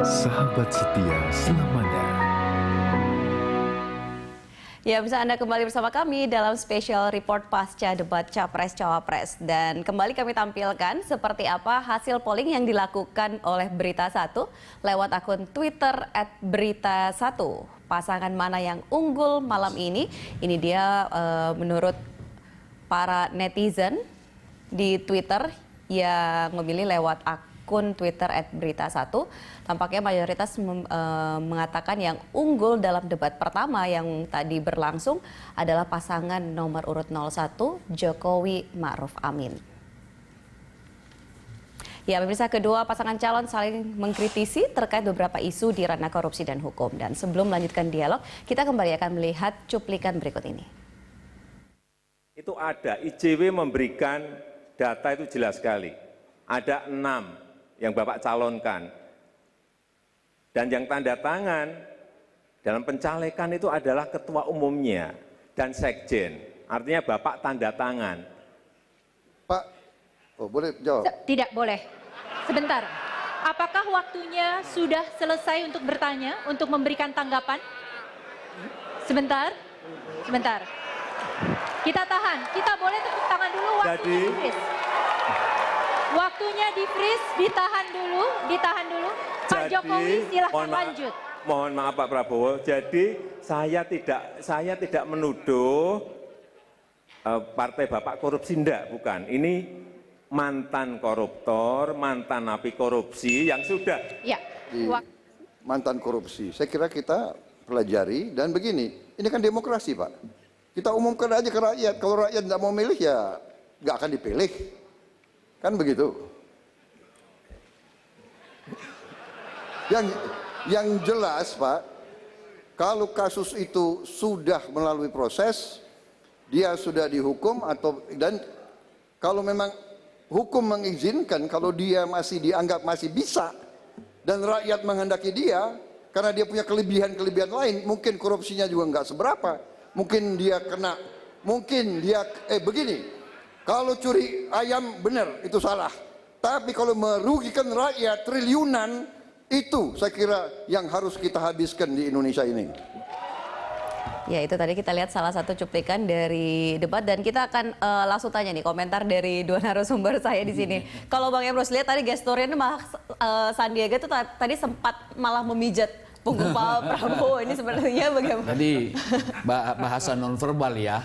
sahabat setia selamanya. Ya, bisa Anda kembali bersama kami dalam special report pasca debat Capres-Cawapres. Dan kembali kami tampilkan seperti apa hasil polling yang dilakukan oleh Berita 1 lewat akun Twitter @berita1. Pasangan mana yang unggul malam ini? Ini dia menurut para netizen di Twitter yang memilih lewat akun Twitter @berita1. Tampaknya mayoritas mengatakan yang unggul dalam debat pertama yang tadi berlangsung adalah pasangan nomor urut 01 Jokowi Ma'ruf Amin. Ya, pemirsa, kedua pasangan calon saling mengkritisi terkait beberapa isu di ranah korupsi dan hukum. Dan sebelum melanjutkan dialog, kita kembali akan melihat cuplikan berikut ini. Itu ada, IJW memberikan data itu jelas sekali. Ada 6 yang Bapak calonkan. Dan yang tanda tangan dalam pencalekan itu adalah ketua umumnya dan sekjen. Artinya Bapak tanda tangan. Pak, oh boleh jawab? Tidak boleh. Sebentar. Apakah waktunya sudah selesai untuk bertanya, untuk memberikan tanggapan? Sebentar. Sebentar. Kita tahan. Kita boleh tepuk tangan dulu, waktunya di-freeze. Waktunya di-freeze, ditahan dulu. Pak Jokowi silahkan lanjut. Mohon maaf Pak Prabowo, jadi saya tidak menuduh partai Bapak korupsi, enggak, bukan. Ini mantan koruptor, mantan napi korupsi yang sudah. Ya. Mantan korupsi. Saya kira kita pelajari dan begini, ini kan demokrasi Pak. Kita umumkan aja ke rakyat, kalau rakyat tidak mau milih ya nggak akan dipilih. Kan begitu. Yang jelas Pak, kalau kasus itu sudah melalui proses, dia sudah dihukum dan kalau memang hukum mengizinkan, kalau dia masih dianggap masih bisa dan rakyat menghendaki dia, karena dia punya kelebihan-kelebihan lain, mungkin korupsinya juga nggak seberapa, mungkin dia kena, begini, kalau curi ayam benar itu salah, tapi kalau merugikan rakyat triliunan, itu saya kira yang harus kita habiskan di Indonesia ini. Ya, itu tadi kita lihat salah satu cuplikan dari debat dan kita akan langsung tanya nih komentar dari dua narasumber saya di sini. Kalau Bang Emrus lihat tadi gesturnya ini malah Sandiaga itu tadi sempat malah memijat punggung Pak Prabowo, ini sebenarnya bagaimana? Tadi bahasa nonverbal ya.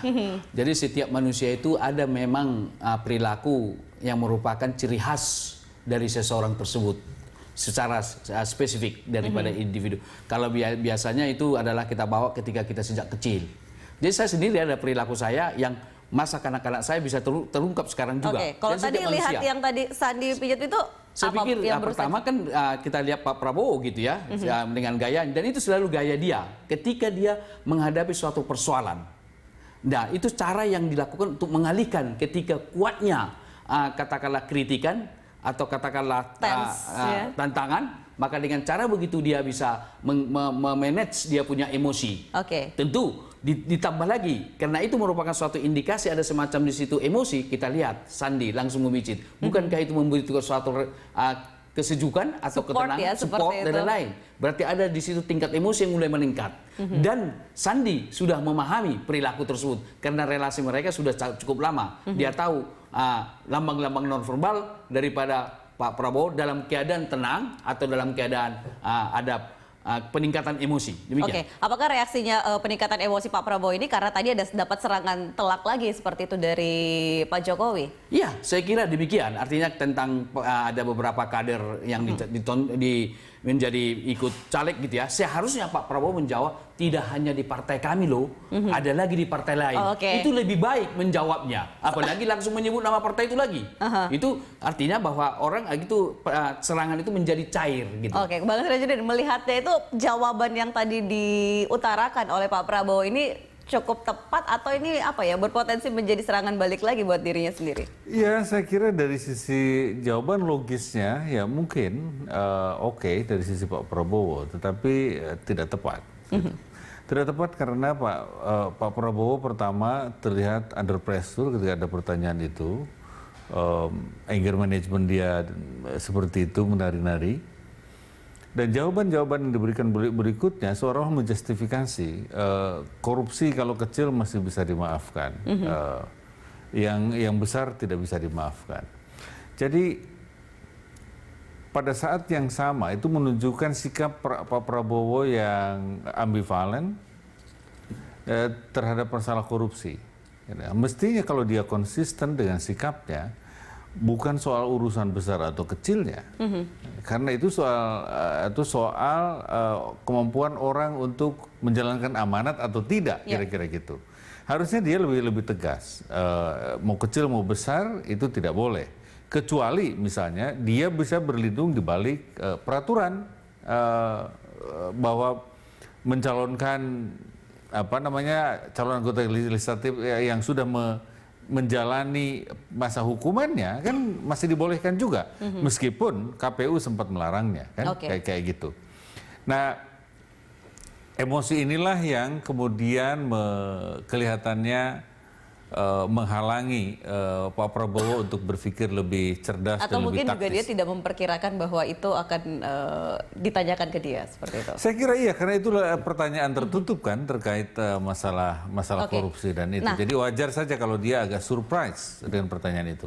Jadi setiap manusia itu ada memang perilaku yang merupakan ciri khas dari seseorang tersebut secara spesifik daripada individu. Kalau biasanya itu adalah kita bawa ketika kita sejak kecil. Jadi saya sendiri ada perilaku saya yang masa kanak-kanak saya bisa terungkap sekarang juga. Oke, kalau tadi lihat yang tadi Sandi pijat itu saya pikir yang pertama kan kita lihat Pak Prabowo gitu ya, dengan gaya, dan itu selalu gaya dia ketika dia menghadapi suatu persoalan. Nah, itu cara yang dilakukan untuk mengalihkan ketika kuatnya katakanlah kritikan atau katakanlah tantangan, maka dengan cara begitu dia bisa memanage dia punya emosi. Tentu ditambah lagi, karena itu merupakan suatu indikasi ada semacam di situ emosi. Kita lihat Sandi langsung memicit. Bukankah itu membutuhkan suatu kesejukan atau ketenangan, support dan lain-lain. Berarti ada di situ tingkat emosi yang mulai meningkat. Dan Sandi sudah memahami perilaku tersebut karena relasi mereka sudah cukup lama. Dia tahu lambang-lambang nonverbal daripada Pak Prabowo dalam keadaan tenang atau dalam keadaan ada peningkatan emosi. Demikian. Apakah reaksinya peningkatan emosi Pak Prabowo ini karena tadi ada dapat serangan telak lagi seperti itu dari Pak Jokowi? Iya, saya kira demikian. Artinya tentang ada beberapa kader yang menjadi ikut caleg gitu ya. Seharusnya Pak Prabowo menjawab, tidak hanya di partai kami loh, ada lagi di partai lain. Itu lebih baik menjawabnya. Apalagi langsung menyebut nama partai itu lagi. Itu artinya bahwa orang itu serangan itu menjadi cair gitu. Bang Sirajudin, melihatnya itu jawaban yang tadi diutarakan oleh Pak Prabowo ini cukup tepat atau ini apa ya, berpotensi menjadi serangan balik lagi buat dirinya sendiri? Ya, saya kira dari sisi jawaban logisnya ya mungkin oke dari sisi Pak Prabowo, tetapi tidak tepat. Tidak tepat karena Pak Prabowo pertama terlihat under pressure ketika ada pertanyaan itu, anger management dia seperti itu, menari-nari. Dan jawaban-jawaban yang diberikan berikutnya seolah menjustifikasi korupsi kalau kecil masih bisa dimaafkan, yang besar tidak bisa dimaafkan. Jadi pada saat yang sama itu menunjukkan sikap Pak Prabowo yang ambivalen terhadap masalah korupsi. Mestinya kalau dia konsisten dengan sikapnya, bukan soal urusan besar atau kecilnya, karena itu soal kemampuan orang untuk menjalankan amanat atau tidak, kira-kira gitu. Harusnya dia lebih tegas, mau kecil mau besar itu tidak boleh, kecuali misalnya dia bisa berlindung di balik peraturan bahwa mencalonkan calon anggota legislatif yang sudah menjalani masa hukumannya kan masih dibolehkan juga, meskipun KPU sempat melarangnya kan, kayak gitu. Nah, emosi inilah yang kemudian kelihatannya menghalangi Pak Prabowo untuk berpikir lebih cerdas dan lebih taktis. Atau mungkin juga dia tidak memperkirakan bahwa itu akan ditanyakan ke dia seperti itu. Saya kira iya, karena itu pertanyaan tertutup kan terkait masalah korupsi dan itu. Jadi wajar saja kalau dia agak surprise dengan pertanyaan itu.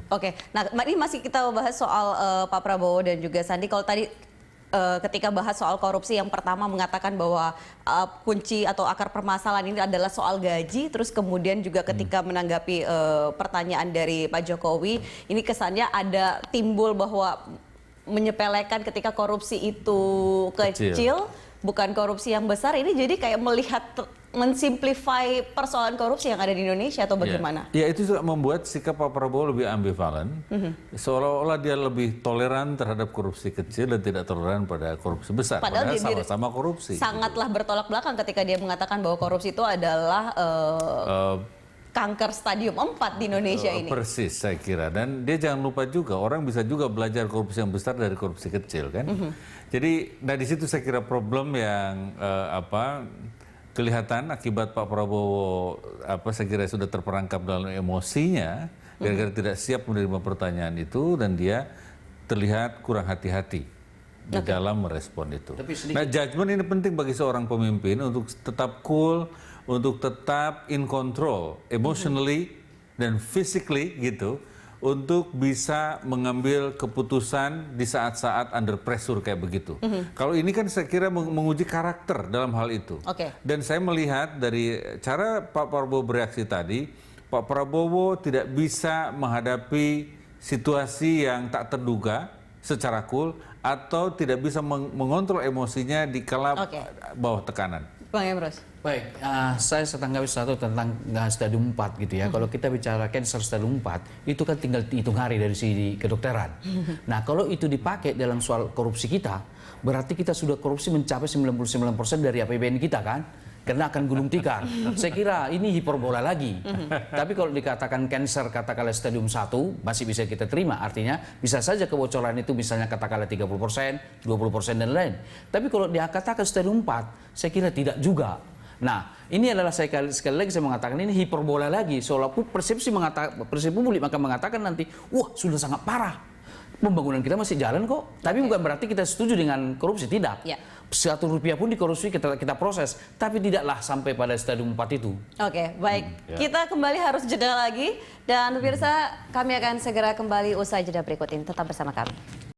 Nah ini masih kita bahas soal Pak Prabowo dan juga Sandi. Kalau tadi ketika bahas soal korupsi yang pertama mengatakan bahwa kunci atau akar permasalahan ini adalah soal gaji, terus kemudian juga ketika menanggapi pertanyaan dari Pak Jokowi, ini kesannya ada timbul bahwa menyepelekan ketika korupsi itu kecil, bukan korupsi yang besar. Ini jadi kayak melihat mensimplify persoalan korupsi yang ada di Indonesia atau bagaimana? Ya itu juga membuat sikap Pak Prabowo lebih ambivalen, seolah-olah dia lebih toleran terhadap korupsi kecil dan tidak toleran pada korupsi besar. Padahal sama-sama korupsi. Sangatlah bertolak belakang ketika dia mengatakan bahwa korupsi itu adalah kanker stadium 4 di Indonesia ini. Persis saya kira, dan dia jangan lupa juga orang bisa juga belajar korupsi yang besar dari korupsi kecil kan. Jadi di situ saya kira problem yang kelihatan akibat Pak Prabowo saya kira sudah terperangkap dalam emosinya gara-gara tidak siap menerima pertanyaan itu, dan dia terlihat kurang hati-hati di dalam merespon itu. Nah, judgement ini penting bagi seorang pemimpin untuk tetap cool, untuk tetap in control emotionally dan physically gitu, untuk bisa mengambil keputusan di saat-saat under pressure kayak begitu. Kalau ini kan saya kira menguji karakter dalam hal itu. Dan saya melihat dari cara Pak Prabowo bereaksi tadi, Pak Prabowo tidak bisa menghadapi situasi yang tak terduga secara cool, atau tidak bisa mengontrol emosinya di kala bawah tekanan. Bang Emrus. Baik, saya setanggapi satu tentang stadium 4 gitu ya. Kalau kita bicara cancer stadium 4, itu kan tinggal hitung hari dari sisi kedokteran. Nah, kalau itu dipakai dalam soal korupsi kita, berarti kita sudah korupsi mencapai 99% dari APBN kita kan? Karena akan gulung tikar. Saya kira ini hiperbola lagi. Tapi kalau dikatakan cancer katakanlah stadium 1, masih bisa kita terima. Artinya bisa saja kebocoran itu misalnya katakanlah 30%, 20% dan lain. Tapi kalau dikatakan stadium 4, saya kira tidak juga. Nah, ini adalah sekali lagi saya mengatakan ini hiperbola lagi. Seolah persepsi publik maka mengatakan nanti, wah sudah sangat parah. Pembangunan kita masih jalan kok. Tapi bukan berarti kita setuju dengan korupsi, tidak. Rp1 pun dikorupsi kita proses, tapi tidaklah sampai pada stadium 4 itu. Baik. Kita kembali harus jeda lagi, dan pemirsa kami akan segera kembali usai jeda berikut ini. Tetap bersama kami.